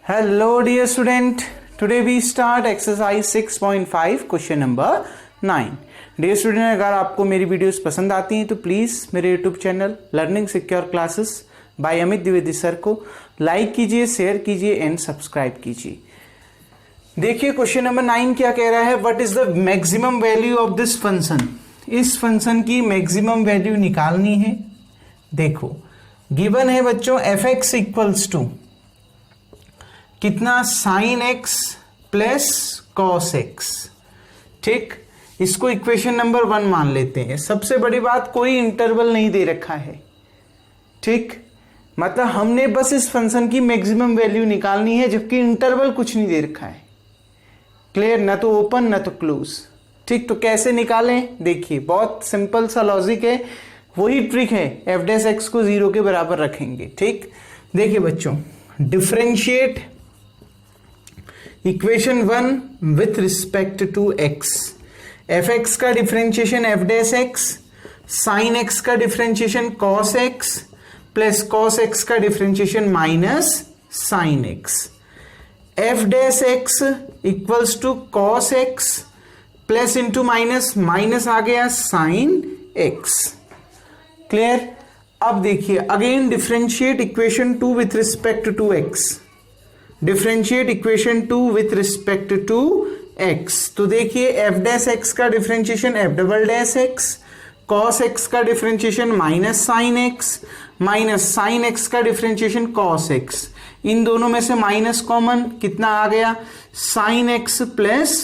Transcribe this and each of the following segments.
Hello dear student, today we start exercise 6.5 question number 9. Dear student, अगर आपको मेरी videos पसंद आती हैं तो प्लीज़ मेरे YouTube channel learning secure classes bye Amit Dwivedi sir को लाइक कीजिए, शेयर कीजिए एंड सब्सक्राइब कीजिए। देखिए क्वेश्चन नंबर 9 क्या कह रहा है, what is the maximum value of this function. इस फंक्शन की मैक्सिमम वैल्यू निकालनी है। देखो गिवन है बच्चों एफ एक्स इक्वल्स टू कितना, sign X plus cos x. ठीक, इसको इक्वेशन नंबर 1 मान लेते हैं। सबसे बड़ी बात, कोई इंटरवल नहीं दे रखा है। ठीक, मतलब हमने बस इस फंक्शन की मैक्सिमम वैल्यू निकालनी है, जबकि इंटरवल कुछ नहीं दे रखा है। क्लियर, ना तो ओपन ना तो क्लोज। ठीक, तो कैसे निकालें, देखिए बहुत सिंपल सा लॉजिक है, वही ट्रिक है। एफ डैश एक्स को 0 के बराबर रखेंगे। ठीक, देखिए बच्चों, differentiate equation 1 with respect to x। F X का differentiation F dash X, sine X का differentiation cos X plus cos X का differentiation minus sine X. F dash x equals to cos X plus into minus, minus आ गया sine X. Clear. अब देखिए again differentiate equation 2 with respect to x। Differentiate equation 2 with respect to x। तो देखिए F dash x का differentiation F double dash X, cos X का differentiation minus sine X, minus sine X का differentiation cos X. इन दोनों में से minus common, कितना आ गया, sine X plus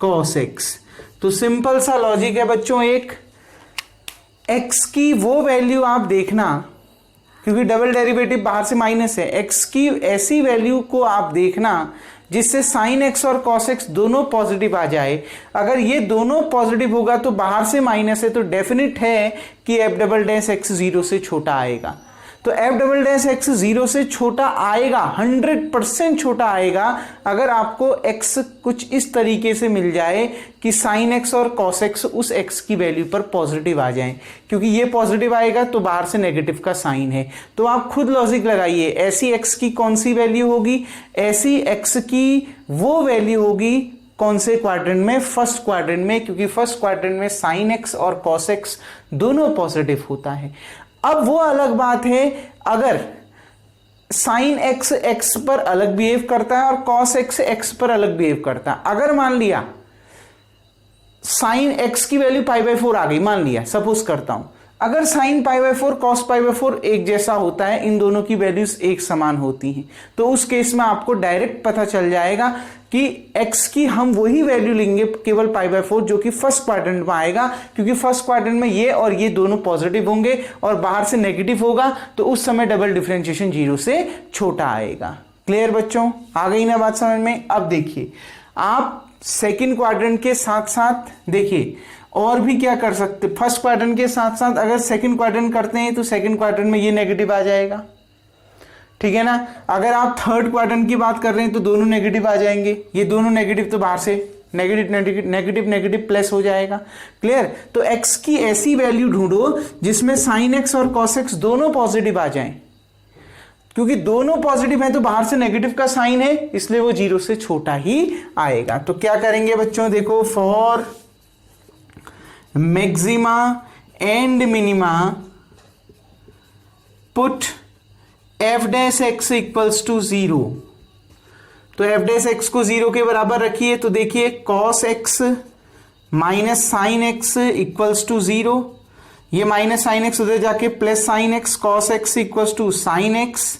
cos X. तो सिंपल सा लॉजिक है बच्चों, एक x की वो वैल्यू आप देखना, क्योंकि डबल डेरिवेटिव बाहर से माइनस है, x की ऐसी वैल्यू को आप देखना जिससे साइन एक्स और कॉस एक्स दोनों पॉजिटिव आ जाए। अगर ये दोनों पॉजिटिव होगा तो बाहर से माइनस है, तो डेफिनेट है कि एफ डबल डैश एक्स 0 से छोटा आएगा। तो एफ डबल डैश एक्स 0 से छोटा आएगा, 100% छोटा आएगा अगर आपको x कुछ इस तरीके से मिल जाए कि साइन एक्स और कॉस एक्स उस x की वैल्यू पर पॉजिटिव आ जाए। क्योंकि ये पॉजिटिव आएगा तो बाहर से नेगेटिव का साइन है। तो आप खुद लॉजिक लगाइए, ऐसी x की कौन सी वैल्यू होगी, ऐसी x की वो वैल्यू होगी कौन से क्वाड्रेंट में, फर्स्ट क्वाड्रेंट में, क्योंकि फर्स्ट क्वाड्रेंट में साइन एक्स और कॉस एक्स दोनों पॉजिटिव होता है। अब वो अलग बात है अगर साइन एक्स एक्स पर अलग बिहेव करता है और कॉस एक्स एक्स पर अलग बिहेव करता है। अगर मान लिया साइन एक्स की वैल्यू π/4 आ गई, मान लिया, सपोज करता हूं, अगर साइन π/4 कॉस π/4 एक जैसा होता है, इन दोनों की वैल्यूज एक समान होती हैं, तो उस केस में आपको डायरेक्ट पता चल जाएगा कि x की हम वही वैल्यू लेंगे केवल π/4 जो कि फर्स्ट क्वाड्रेंट में आएगा, क्योंकि फर्स्ट क्वाड्रेंट में ये और ये दोनों पॉजिटिव होंगे और बाहर से नेगेटिव होगा, तो उस समय डबल डिफरेंशिएशन 0 से छोटा आएगा। क्लियर बच्चों, आ गई ना बात समझ में। अब देखिए आप सेकंड क्वाड्रेंट के साथ साथ देखिए और भी क्या कर सकते, फर्स्ट क्वाड्रेंट के साथ साथ अगर सेकंड क्वाड्रेंट करते हैं तो सेकंड क्वाड्रेंट में ये नेगेटिव आ जाएगा। ठीक है ना। अगर आप थर्ड क्वाड्रेंट की बात कर रहे हैं तो दोनों नेगेटिव आ जाएंगे, ये दोनों नेगेटिव तो बाहर से negative negative negative negative plus हो जाएगा। क्लियर। तो x की ऐसी वैल्यू ढूंढो जिसमें साइन एक्स और कॉस एक्स दोनों पॉजिटिव आ जाएं, क्योंकि दोनों पॉजिटिव हैं तो बाहर से नेगेटिव का साइन है, इसलिए वो 0 से छोटा ही आएगा। तो क्या करेंगे बच्चों, देखो for maxima and minima put f dash x equals to 0। तो एफ डैश एक्स को 0 के बराबर रखिए। तो देखिए cos x minus sine x equals to 0, ये माइनस साइन एक्स उधर जाके plus sine x, cos x equals to sine x.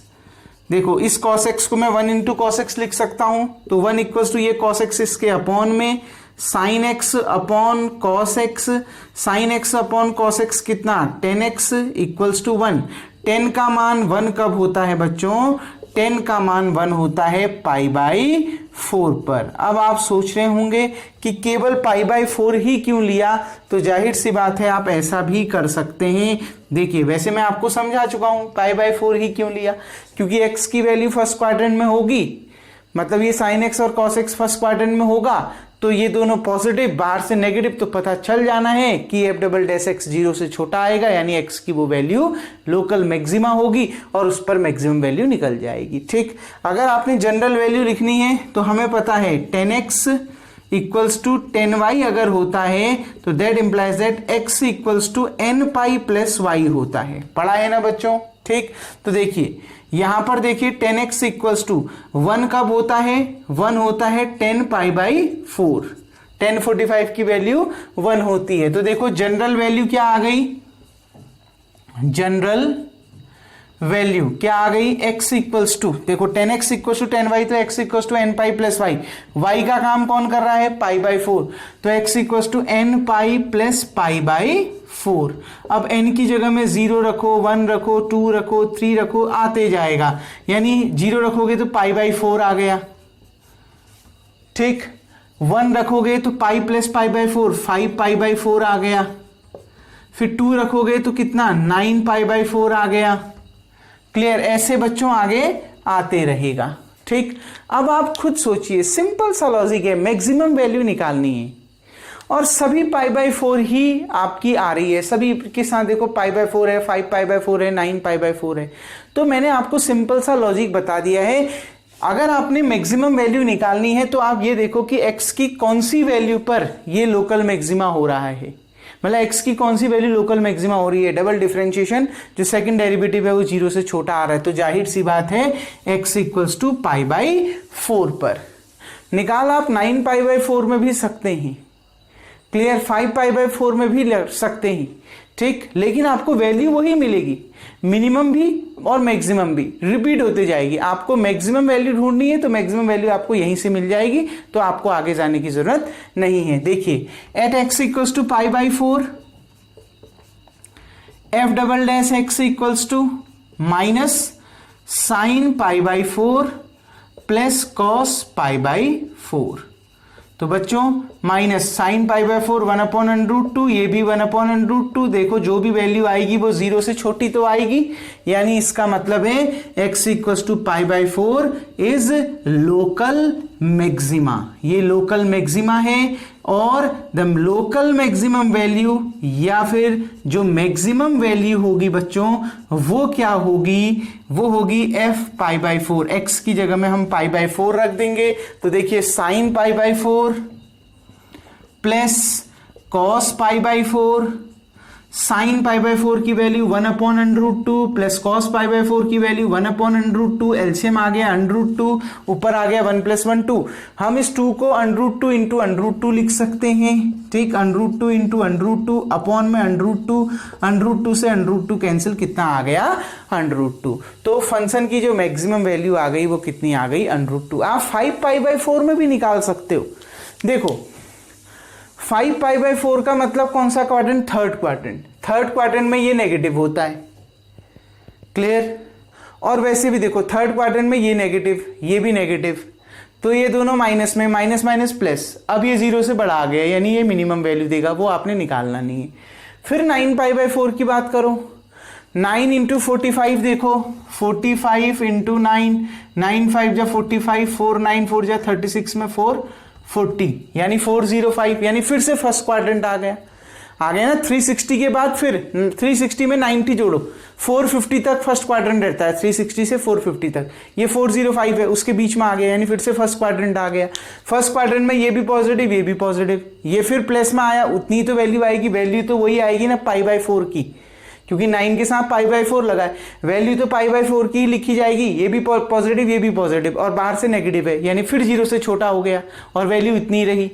देखो इस कॉस एक्स को मैं 1 इंटू कॉस एक्स लिख सकता हूं, तो 1 इक्वल्स टू ये कॉस एक्स इसके अपॉन में sine x upon cos x, sine x upon cos x कितना, 10x इक्वल्स टू 1। 10 का मान 1 कब होता है बच्चों, 10 का मान 1 होता है π/4 पर। अब आप सोच रहे होंगे कि केवल π/4 ही क्यों लिया, तो जाहिर सी बात है आप ऐसा भी कर सकते हैं। देखिए वैसे मैं आपको समझा चुका हूं π/4 ही क्यों लिया, क्योंकि x की वैल्यू फर्स्ट क्वाड्रेंट में होगी, मतलब ये साइन एक्स और कॉस एक्स फर्स्ट क्वाड्रेंट में होगा, तो ये दोनों पॉजिटिव, बाहर से नेगेटिव, तो पता चल जाना है कि एफ डबल डैश एक्स 0 से छोटा आएगा, यानी एक्स की वो वैल्यू लोकल मैक्सिमा होगी और उस पर मैक्सिमम वैल्यू निकल जाएगी। ठीक, अगर आपने जनरल वैल्यू लिखनी है तो हमें पता है 10x इक्वल्स टू 10y अगर होता है तो that implies that x equals to n pi plus y होता है। पढ़ा है ना बच्चों? ठीक, तो देखिए यहां पर देखिए 10x इक्वल्स टू 1 कब होता है? 1 होता है 10 पाई बाई 4, 1045 की वैल्यू 1 होती है। तो देखो जनरल वैल्यू क्या आ गई? जनरल वैल्यू क्या आ गई? x इक्वल्स टू, देखो 10x इक्वल्स टू 10y, तो x equals to n pi plus y, y का काम कौन कर रहा है? पाई बाई 4, तो x equals to n pi plus pi by 4। अब n की जगह में 0 रखो, 1 रखो, 2 रखो, 3 रखो, आते जाएगा, यानी 0 रखोगे तो पाई बाई 4 आ गया। ठीक, 1 रखोगे तो पाई plus pi by 4, 5 pi by 4 आ गया। फिर 2 रखोगे तो कितना? 9 पाई बाई 4 आ गया। क्लियर? ऐसे बच्चों आगे आते रहेगा। ठीक, अब आप खुद सोचिए, सिंपल सा लॉजिक है, मैक्सिमम वैल्यू निकालनी है और सभी पाई बाई 4 ही आपकी आ रही है, सभी के साथ देखो पाई बाई 4 है, 5 पाई बाई 4 है, 9 पाई बाई 4 है। तो मैंने आपको सिंपल सा लॉजिक बता दिया है। अगर आपने मैक्सिमम वैल्यू निकालनी है तो आप ये देखो कि x की कौन सी वैल्यू पर ये लोकल मैक्सिमा हो रहा है, मतलब x की कौन सी वैल्यू लोकल मैक्सिमा हो रही है। डबल डिफरेंशिएशन जो सेकंड डेरिवेटिव है वो 0 से छोटा आ रहा है, तो जाहिर सी बात है x equals to pi by 4 पर। निकाल आप 9 पाई बाई 4 में भी सकते हैं, क्लियर, 5 पाई बाई 4 में भी ले सकते हैं। ठीक, लेकिन आपको वैल्यू वही मिलेगी, मिनिमम भी और मैक्सिमम भी रिपीट होते जाएगी। आपको मैक्सिमम वैल्यू ढूंढनी है तो मैक्सिमम वैल्यू आपको यहीं से मिल जाएगी, तो आपको आगे जाने की जरूरत नहीं है। देखिए at x equals to pi by 4, f double dash x equals to minus sine pi by 4 plus cos pi by 4। तो बच्चों minus sine pi by 4 1 upon under root 2, ये भी 1 अपॉन अंडर रूट 2। देखो जो भी वैल्यू आएगी वो 0 से छोटी तो आएगी, यानी इसका मतलब है x equals to pi by 4 is local maxima. ये लोकल मैक्सिमा है और द लोकल मैक्सिमम वैल्यू या फिर जो मैक्सिमम वैल्यू होगी बच्चों वो क्या होगी? वो होगी f पाई बाई 4। x की जगह में हम पाई बाई 4 रख देंगे, तो देखिए sine pi by 4 plus cos pi by 4, sine pi by 4 की value 1 upon under root 2 plus cos pi by 4 की value 1 upon under root 2, LCM आ गया अंडर रूट 2, ऊपर आ गया 1 प्लस 1 2। हम इस 2 को under root 2 into under root 2 लिख सकते हैं। ठीक, under root 2 into under root 2 upon में अंडर रूट 2, अंडर रूट 2 से अंडर रूट 2 कैंसिल, कितना आ गया? Under root 2। तो फंक्शन की जो मैक्सिमम वैल्यू आ गई वो कितनी आ गई? Under root 2। आप 5 पाई बाई 4 में भी निकाल सकते हो। देखो 5 पाई बाई 4 का मतलब कौन सा quadrant? Third quadrant. Third quadrant में ये नेगेटिव होता है, क्लियर। और वैसे भी देखो थर्ड क्वाड्रेंट में ये नेगेटिव, ये भी नेगेटिव, तो ये दोनों माइनस में, माइनस माइनस प्लस। अब ये 0 से बड़ा आ गया, यानी ये मिनिमम वैल्यू देगा, वो आपने निकालना नहीं है। फिर 9 पाई बाई 4 की बात करो, 9 इंटू 45 देखो, 45 इंटू 9, 9 5 जा 45, 4 9 4 जा 36 में 440, यानी 405, यानी फिर से फर्स्ट क्वाड्रेंट आ गया ना। 360 के बाद फिर 360 में 90 जोड़ो, 450 तक फर्स्ट क्वाड्रेंट रहता है, 360 से 450 तक, ये 405 है, उसके बीच में आ गया, यानी फिर से फर्स्ट क्वाड्रेंट आ गया। फर्स्ट क्वाड्रेंट में ये भी पॉजिटिव, ये भी पॉजिटिव, ये फिर प्लस में आया, उतनी तो वैल्यू आएगी, वैल्यू तो वही आएगी ना पाई बाई 4 की, क्योंकि 9 के साथ पाई बाई 4 लगा है, वैल्यू तो पाई बाई 4 की लिखी जाएगी। ये भी पॉजिटिव, ये भी पॉजिटिव, और बाहर से नेगेटिव है, यानी फिर 0 से छोटा हो गया और वैल्यू इतनी रही,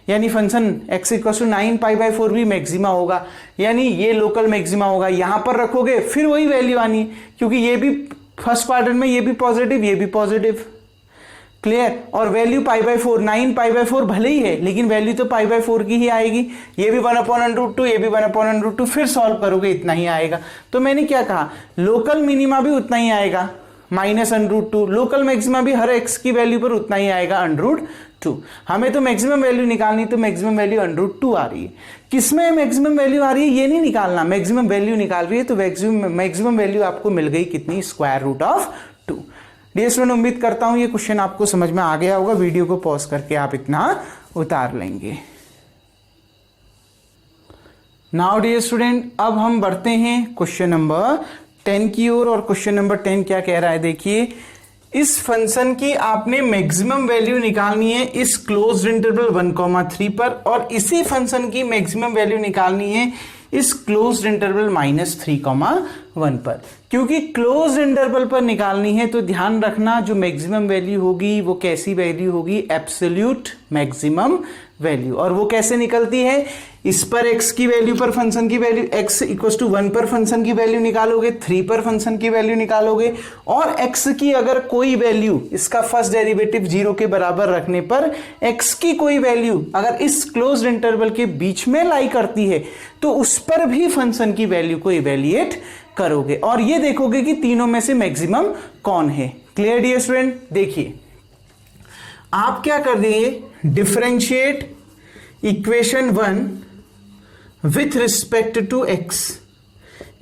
यानी function x equal to 9 pi by 4 भी मैक्सिमा होगा, यानी ये लोकल मैक्सिमा होगा। यहां पर रखोगे फिर वही वैल्यू आनी है, क्योंकि ये भी फर्स्ट क्वाड्रेंट में ये भी पॉजिटिव, ये भी पॉजिटिव, क्लियर। और value pi by 4, 9 pi by 4 भले ही है, लेकिन वैल्यू तो पाई बाई 4 की ही आएगी। ये भी 1 अपॉन अंडर रूट 2, ये भी 1 अपॉन अंडर रूट 2, फिर सॉल्व करोगे इतना ही आएगा। तो मैंने क्या कहा, लोकल मिनिमा भी उतना ही आएगा, minus under root 2, local maxima भी हर x की वैल्यू पर उतना ही आएगा, अंडर रूट 2। हमें तो मैक्सिमम वैल्यू निकालनी, तो मैक्सिमम वैल्यू अंडर रूट 2 आ रही है। किसमें मैक्सिमम वैल्यू आ रही है ये नहीं निकालना, मैक्सिमम वैल्यू निकाल रही है, तो मैक्सिमम वैल्यू आपको मिल गई कितनी? Square root of 2। Dear student, उम्मीद करता हूं ये क्वेश्चन आपको समझ में आ गया होगा। वीडियो को पॉज करके आप इतना उतार लेंगे। नाउ डियर स्टूडेंट, अब हम बढ़ते हैं क्वेश्चन नंबर 10 की ओर। और क्वेश्चन नंबर 10 क्या कह रहा है, देखिए, इस फंक्शन की आपने मैक्सिमम वैल्यू निकालनी है इस क्लोज्ड इंटरवल 1,3 पर, और इसी फंक्शन की मैक्सिमम वैल्यू निकालनी है इस क्लोज्ड इंटरवल -3,1 पर। क्योंकि क्लोज्ड इंटरवल पर निकालनी है तो ध्यान रखना जो मैक्सिमम वैल्यू होगी वो कैसी वैल्यू होगी, एब्सोल्यूट मैक्सिमम वैल्यू। और वो कैसे निकलती है, इस पर x की वैल्यू पर फंक्शन की वैल्यू, x = 1 पर फंक्शन की वैल्यू निकालोगे, 3 पर फंक्शन की वैल्यू निकालोगे, और x की अगर कोई वैल्यू, इसका फर्स्ट डेरिवेटिव 0 के बराबर रखने पर x की कोई वैल्यू अगर इस क्लोज्ड इंटरवल के बीच में लाई करती है तो उस पर भी फंक्शन की वैल्यू को इवैल्यूएट करोगे और ये देखोगे कि तीनों में से मैक्सिमम कौन है। Clear dear student? देखिए, आप क्या कर दिए, differentiate equation 1 with respect to x।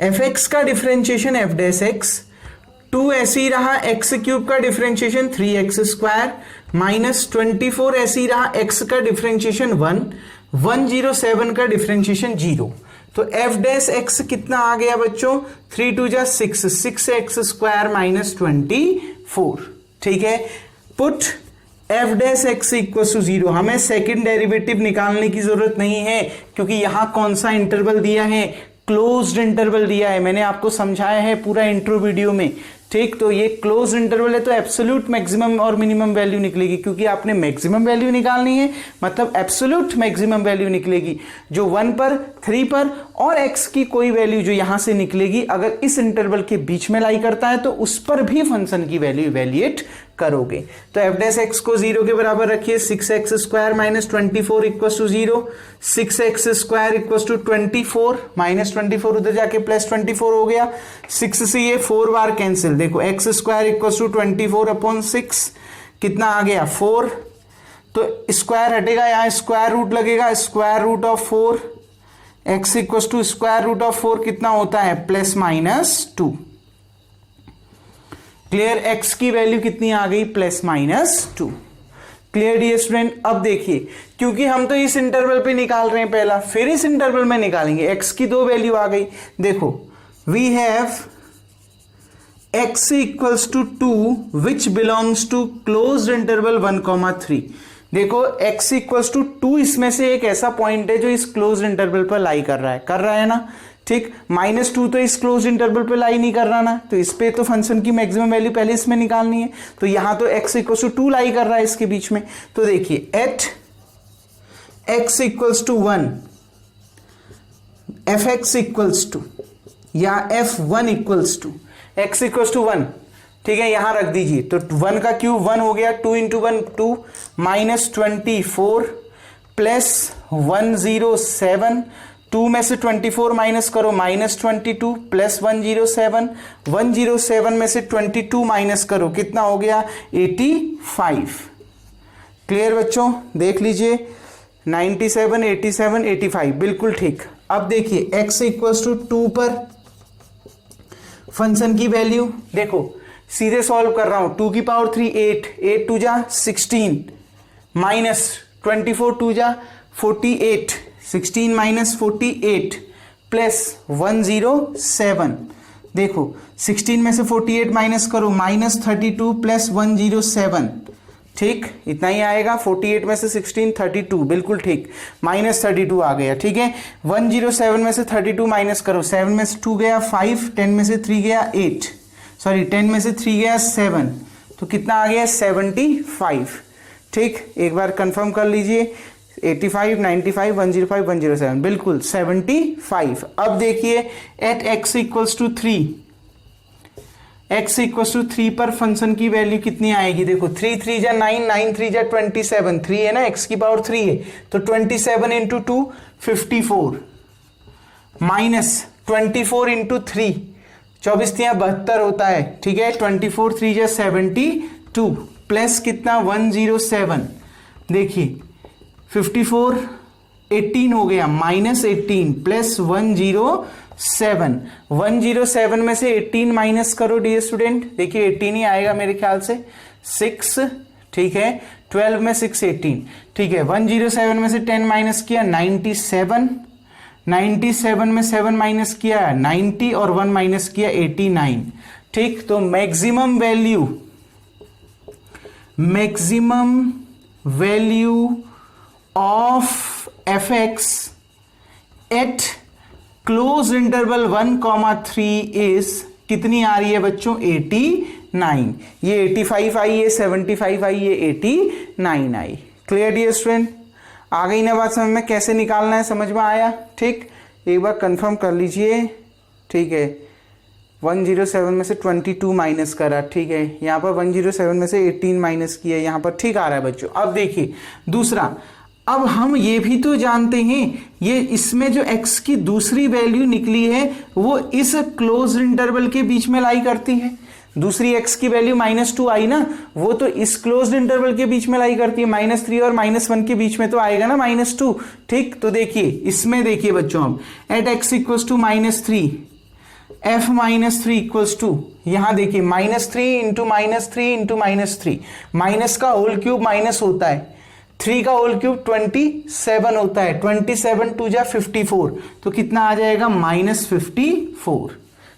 fx का डिफरेंशिएशन f डैश x, 2 ऐसे ही रहा, x³ का डिफरेंशिएशन 3x² -24 ऐसे ही रहा, x का डिफरेंशिएशन 1, 107 का डिफरेंशिएशन 0। तो f डैश x कितना आ गया बच्चों, 3 2 जा 6, 6x² -24। ठीक है, पुट f डैश x = 0। हमें सेकंड डेरिवेटिव निकालने की जरूरत नहीं है क्योंकि यहां कौन सा इंटरवल दिया है, क्लोज्ड इंटरवल दिया है, मैंने आपको समझाया है पूरा इंट्रो वीडियो में। ठीक, तो ये क्लोज इंटरवल है तो एब्सोल्यूट मैक्सिमम और मिनिमम वैल्यू निकलेगी, क्योंकि आपने मैक्सिमम वैल्यू निकालनी है, मतलब एब्सोल्यूट मैक्सिमम वैल्यू निकलेगी जो 1 पर, 3 पर, और x की कोई वैल्यू जो यहां से निकलेगी अगर इस इंटरवल के बीच में लाई करता है तो उस पर भी फंक्शन की वैल्यू इवैल्यूएट करोगे। तो f डैश x को 0 के बराबर रखिए, 6x² -24 = 0, 6x² = 24, -24 उधर जाके +24 हो गया, 6 से ये 4 बार कैंसिल, देखो x² = 24/6 कितना आ गया 4, तो स्क्वायर हटेगा, यहां स्क्वायर रूट लगेगा, √4, x = √4 कितना होता है +-2। क्लियर? x की वैल्यू कितनी आ गई, +-2। Clear dear student? अब देखिए, क्योंकि हम तो इस इंटरवल पे निकाल रहे हैं पहला, फिर इस इंटरवल में निकालेंगे, x की 2 वैल्यू आ गई। देखो, we have x = 2 which belongs to closed interval 1,3। देखो, x = 2 इसमें से एक ऐसा पॉइंट है जो इस क्लोज्ड इंटरवल पर लाई कर रहा है ना। ठीक, -2 तो इस क्लोज इंटरवल पे लाई नहीं कर रहा ना, तो इस पे तो फंक्शन की मैक्सिमम वैल्यू पहले इसमें निकालनी है, तो यहां तो x = 2 लाई कर रहा है इसके बीच में। तो देखिए, एट x = 1 fx = या f1 = x = 1, ठीक है, यहां रख दीजिए, तो 1 का क्यूब 1 हो गया, 2 × 1 2, -24 +107, 2 में से 24 माइनस करो, -22 +107, 107 में से 22 माइनस करो, कितना हो गया 85। क्लियर बच्चों? देख लीजिए, 97, 87, 85, बिल्कुल ठीक। अब देखिए, x = 2 पर फंक्शन की वैल्यू, देखो सीधे सॉल्व कर रहा हूं, 2 की पावर 3 8, 8 2 जा 16 -24 2 जा 48, 16 - 48 +107। देखो, 16 में से 48 माइनस करो, -32 +107, ठीक, इतना ही आएगा। 48 में से 16 32, बिल्कुल ठीक, -32 आ गया। ठीक है, 107 में से 32 माइनस करो, 7 में से 2 गया 5, 10 में से 3 गया 8, सॉरी 10 में से 3 गया 7, तो कितना आ गया 75। ठीक, एक बार कंफर्म कर लीजिए, 85, 95, 105, 107, बिल्कुल 75। अब देखिए, एट x = 3, x = 3 पर फंक्शन की वैल्यू कितनी आएगी, देखो 3 3 जा 9, 9 3 जा 27, 3 है ना, x की पावर 3 है, तो 27 × 2 54 -24 × 3 24 3 72 होता है। ठीक है, 24 3 जा 72 प्लस कितना 107, देखिए 54 18 हो गया, -18 +107, 107 में से 18 माइनस करो डियर स्टूडेंट, देखिए 18 ही आएगा मेरे ख्याल से, 6, ठीक है, 12 में 6 18, ठीक है। 107 में से 10 माइनस किया 97, 97 में 7 माइनस किया 90 और 1 माइनस किया 89, ठीक। तो maximum value of F x eight close interval 1,3 is कितनी आ रही है बच्चों? 89। ये 85 आई, ये 75 आई, ये 89 आई। Clear dear student? आ गई ना बात समझ में? कैसे निकालना है समझ में आया? ठीक, एक बार कंफर्म कर लीजिए, ठीक है। 107 में से 22 माइनस करा, ठीक है। यहाँ पर 107 में से 18 माइनस किया, यहाँ पर ठीक आ रहा है बच्चों। अब देखिए दूसरा, अब हम ये भी तो जानते हैं ये इसमें जो x की दूसरी वैल्यू निकली है वो इस क्लोज इंटरवल के बीच में लाई करती है। दूसरी x की वैल्यू -2 आई ना, वो तो इस क्लोज्ड इंटरवल के बीच में लाई करती है। -3 और -1 के बीच में तो आएगा ना -2, ठीक। तो देखिए इसमें देखिए बच्चों, अब at x equals to -3 f -3 equals to, यहां देखिए -3 इंटू -3 माइनस का होल क्यूब माइनस होता है, 3 का होल क्यूब 27 होता है, 27 2 जा 54, तो कितना आ जाएगा? -54,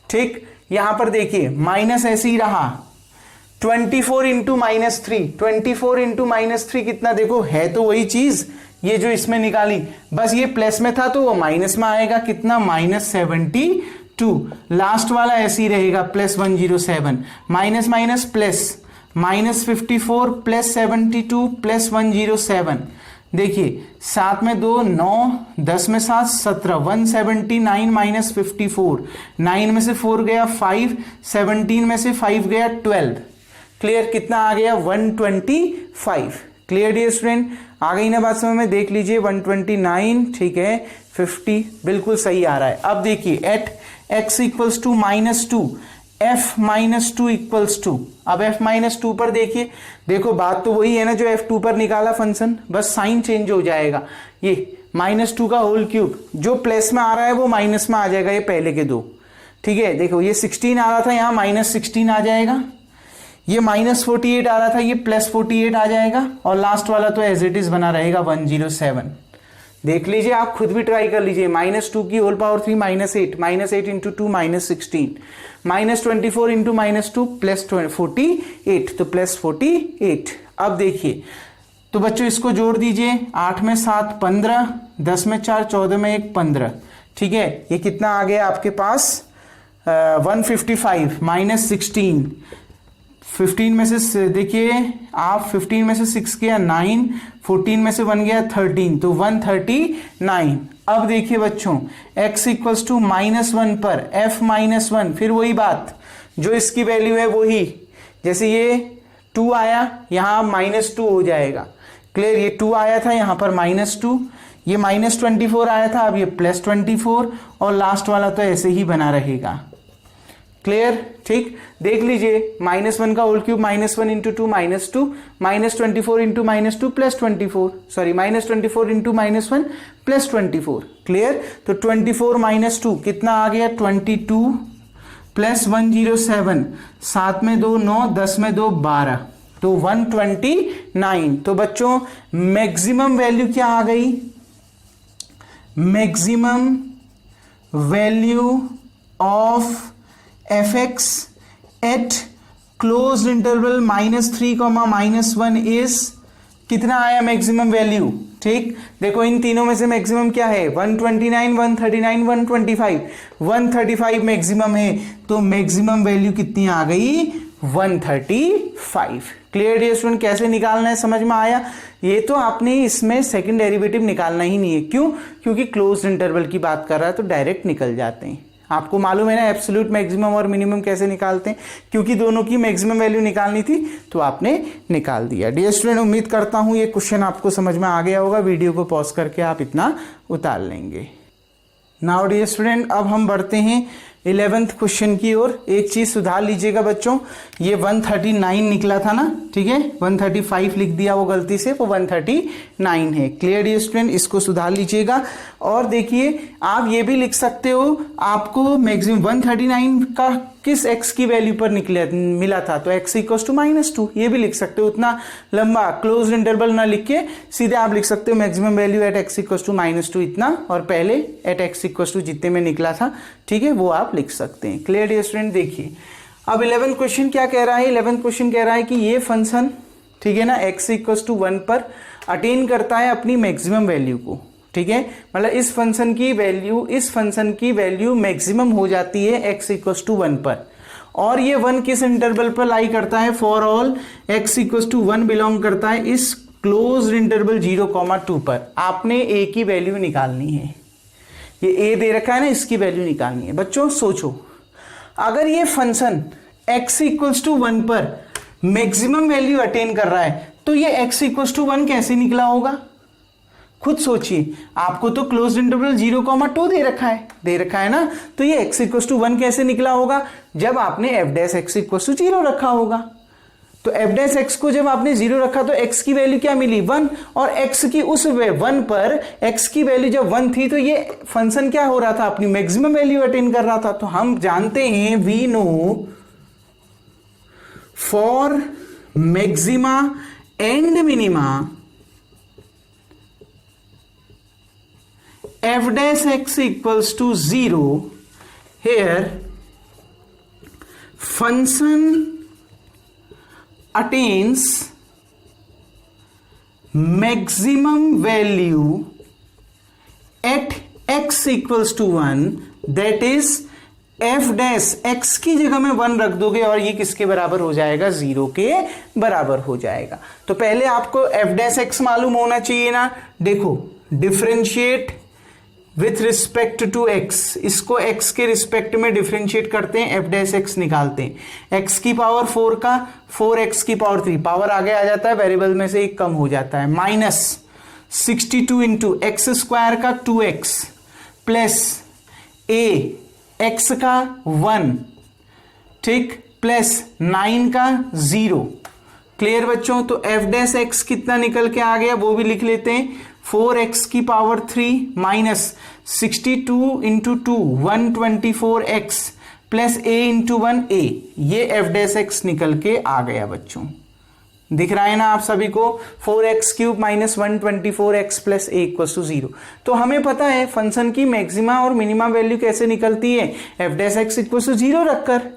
ठीक। यहां पर देखिए माइनस ऐसे ही रहा, 24 इंटू -3, 24 इंटू -3 कितना? देखो है तो वही चीज, ये जो इसमें निकाली, बस ये प्लस में था तो वो माइनस में आएगा, कितना? -72। लास्ट वाला ऐसे ही रहेगा, +107, minus minus plus, -54 plus 72 plus 107। देखिए 7 में 2 9, 10 में 7 17, 179 माइनस 54, 9 में से 4 गया 5, 17 में से 5 गया 12। क्लियर? कितना आ गया? 125। Clear dear student? आ गई ना बात समझ में? देख लीजिए 129, ठीक है, 50 बिल्कुल सही आ रहा है। अब देखिए at x equals to -2 f -2 equals to, अब f -2 पर देखिए, देखो बात तो वही है ना जो f2 पर निकाला फंक्शन, बस साइन चेंज हो जाएगा। ये -2 का होल क्यूब जो प्लस में आ रहा है वो माइनस में आ जाएगा, ये पहले के दो, ठीक है। देखो ये 16 आ रहा था, यहाँ -16 आ जाएगा, ये -48 आ रहा था, ये +48 आ जाएगा, और लास्ट वाला तो एज इट इज बना रहेगा 107। देख लीजिए, आप खुद भी ट्राई कर लीजिए। -2 की होल पावर 3 -8, -8 इंटू 2 -16, -24 इंटू -2 +48, तो +48। अब देखिए तो बच्चों इसको जोड़ दीजिए, 8 में 7 15, 10 में 4 14 में 1 15, ठीक है। ये कितना आ गया आपके पास? 155 -16, 15 में से देखिए आप 15 में से 6 गया 9, 14 में से 1 गया 13, तो 139। अब देखिए बच्चों x इक्वल्स टू -1 पर f -1, फिर वही बात जो इसकी वैल्यू है वही, जैसे ये 2 आया यहां -2 हो जाएगा। क्लियर? ये 2 आया था यहां पर -2, ये -24 आया था, अब ये +24, और लास्ट वाला तो ऐसे ही बना रहेगा। क्लियर? ठीक, देख लीजिए -1 का whole cube -1 into 2 -2, -24 into -2 +24, sorry -24 into -1 +24। Clear? तो 24 -2 कितना आ गया? 22 प्लस 107, 7 में 2 9, 10 में 2 12, तो 129। तो बच्चों मैक्सिमम वैल्यू क्या आ गई? Maximum value of fx at closed interval -3, -1 is कितना आया मैक्सिमम वैल्यू? ठीक, देखो इन तीनों में से मैक्सिमम क्या है? 129, 139, 125, 135 मैक्सिमम है, तो मैक्सिमम वैल्यू कितनी आ गई? 135। Clear dear student? कैसे निकालना है समझ में आया? ये तो आपने इसमें सेकंड डेरिवेटिव निकालना ही नहीं है। क्यों? क्योंकि क्लोज्ड इंटरवल की बात कर रहा है तो डायरेक्ट निकल जाते हैं। आपको मालूम है ना एब्सोल्यूट मैक्सिमम और मिनिमम कैसे निकालते हैं, क्योंकि दोनों की मैक्सिमम वैल्यू निकालनी थी तो आपने निकाल दिया। डियर स्टूडेंट, उम्मीद करता हूं ये क्वेश्चन आपको समझ में आ गया होगा। वीडियो को पॉज करके आप इतना उतार लेंगे। नाउ डियर स्टूडेंट, अब हम बढ़ते हैं 11th क्वेश्चन की ओर। एक चीज सुधार लीजिएगा बच्चों, ये 139 निकला था ना, ठीक है, 135 लिख दिया वो गलती से, वो 139 है। Clear dear student? इसको सुधार लीजिएगा। और देखिए आप ये भी लिख सकते हो, आपको मैक्सिमम 139 का किस x की वैल्यू पर मिला था, तो x इक्वल्स टू -2, ये भी लिख सकते हो। उतना लंबा क्लोज्ड इंटरवल ना लिख के सीधे आप लिख सकते हो maximum value at x equals to -2 इतना, और पहले एट x इक्वल्स टू जितने में निकला था, ठीक है, वो आप लिख सकते हैं। Clear dear student. देखिए अब 11th क्वेश्चन क्या कह रहा है, 11th क्वेश्चन कह रहा है कि ये फंक्शन, ठीक है ना, x इक्वल्स टू 1 पर अटेन करता है अपनी मैक्सिमम वैल्यू को, ठीक है, मतलब इस फंक्शन की वैल्यू मैक्सिमम हो जाती है x इक्वल्स टू 1 पर, और ये 1 किस इंटरवल पर लाई करता है, for all x equals to 1 belong करता है इस क्लोज्ड इंटरवल 0,2 पर। आपने a की वैल्यू निकालनी है, ये a दे रखा है ना, इसकी वैल्यू निकालनी है। बच्चों सोचो, अगर ये फंक्शन x इक्वल्स टू 1 पर मैक्सिमम वैल्यू अटेन कर रहा है, तो ये x इक्वल्स टू 1 कैसे निकला होगा, खुद सोचिए। आपको तो क्लोज्ड इंटरवल 0,2 दे रखा है ना, तो ये x इक्वल्स टू 1 कैसे निकला होगा, जब आपने f dash x equals to 0 रखा होगा। तो f डैश x को जब आपने 0 रखा तो x की वैल्यू क्या मिली, 1, और x की उस 1 पर x की वैल्यू जब 1 थी, तो ये फंक्शन क्या हो रहा था, अपनी मैक्सिमम वैल्यू अटेन कर रहा था। तो हम जानते हैं, we know for maxima and minima f dash x equals to 0, here function attains maximum value at x equals to 1, that is f dash x की जगह में 1 रख दोगे और ये किसके बराबर हो जाएगा, 0 के बराबर हो जाएगा। तो पहले आपको f dash x मालूम होना चाहिए ना। देखो, differentiate with respect to x, इसको x के रिस्पेक्ट में डिफरेंशिएट करते हैं, f डैश x निकालते हैं। x की पावर 4 का 4x की पावर 3, पावर आगे आ जाता है, वेरिएबल में से एक कम हो जाता है, -62 इंटू एक्स स्क्वायर का 2x प्लस a x का 1, ठीक, प्लस 9 का 0। क्लियर बच्चों। तो f डैश x कितना निकल के आ गया वो भी लिख लेते हैं, 4x की power 3 minus 62 into 2 124x plus a into 1a, ये f डैश x निकल के आ गया बच्चों। दिख रहा है ना आप सभी को, 4x cube minus 124x plus a equals to 0। तो हमें पता है फंक्शन की मैक्सिमा और मिनिमा वैल्यू कैसे निकलती है, f dash x equals to 0 रखकर,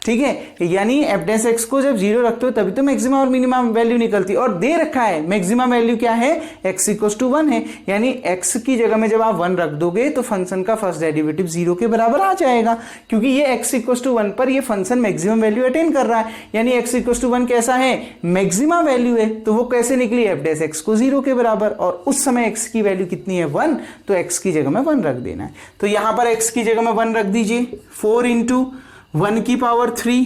ठीक है, यानी f डैश x को जब 0 रखते हो तभी तो मैक्सिमा और मिनिमा वैल्यू निकलती है, और दे रखा है मैक्सिमा वैल्यू क्या है, x इक्वल्स टू 1 है, यानी x की जगह में जब आप 1 रख दोगे तो फंक्शन का फर्स्ट डेरिवेटिव 0 के बराबर आ जाएगा, क्योंकि ये x इक्वल्स टू 1 पर ये फंक्शन मैक्सिमम वैल्यू अटेन कर रहा है, यानी x इक्वल्स टू 1 कैसा है, मैक्सिमा वैल्यू है, तो वो कैसे निकली, f डैश x को 0 के बराबर, और उस समय x की वैल्यू कितनी है, 1, तो x की जगह में 1 रख देना है। तो यहां पर x की जगह में 1 रख दीजिए, 4 इंटू 1 की power 3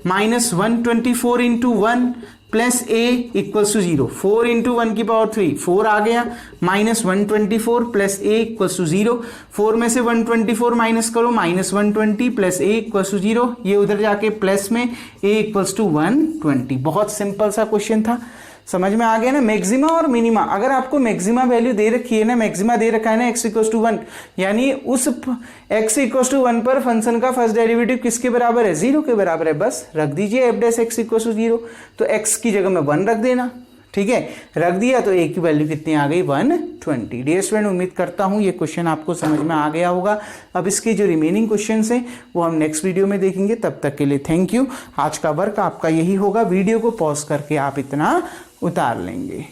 minus 124 into 1 plus a equals to 0, 4 into 1 की पावर 3 4 आ गया, minus 124 plus a equals to 0, 4 में से 124 माइनस करो, minus 120 plus a equals to 0, ये उधर जाके प्लस में a इक्वल्स टू 120। बहुत सिंपल सा क्वेश्चन था, समझ में आ गया ना। मैक्सिमा और मिनिमा, अगर आपको मैक्सिमा वैल्यू दे रखी है ना, मैक्सिमा दे रखा है ना x इक्वल्स टू 1, यानी उस x इक्वल्स टू 1 पर फंक्शन का फर्स्ट डेरिवेटिव किसके बराबर है, 0 के बराबर है, बस रख दीजिए f dash x equals to 0, तो x की जगह में 1 रख देना, ठीक है, रख दिया तो a की वैल्यू कितनी आ गई, 120। डियर स्टूडेंट, उम्मीद करता हूं ये क्वेश्चन आपको समझ में आ गया होगा। अब इसके जो रिमेनिंग क्वेश्चंस हैं वो हम नेक्स्ट वीडियो में देखेंगे, तब तक के लिए थैंक यू। आज का वर्क आपका यही होगा, वीडियो को पॉज करके आप इतना उतार लेंगे।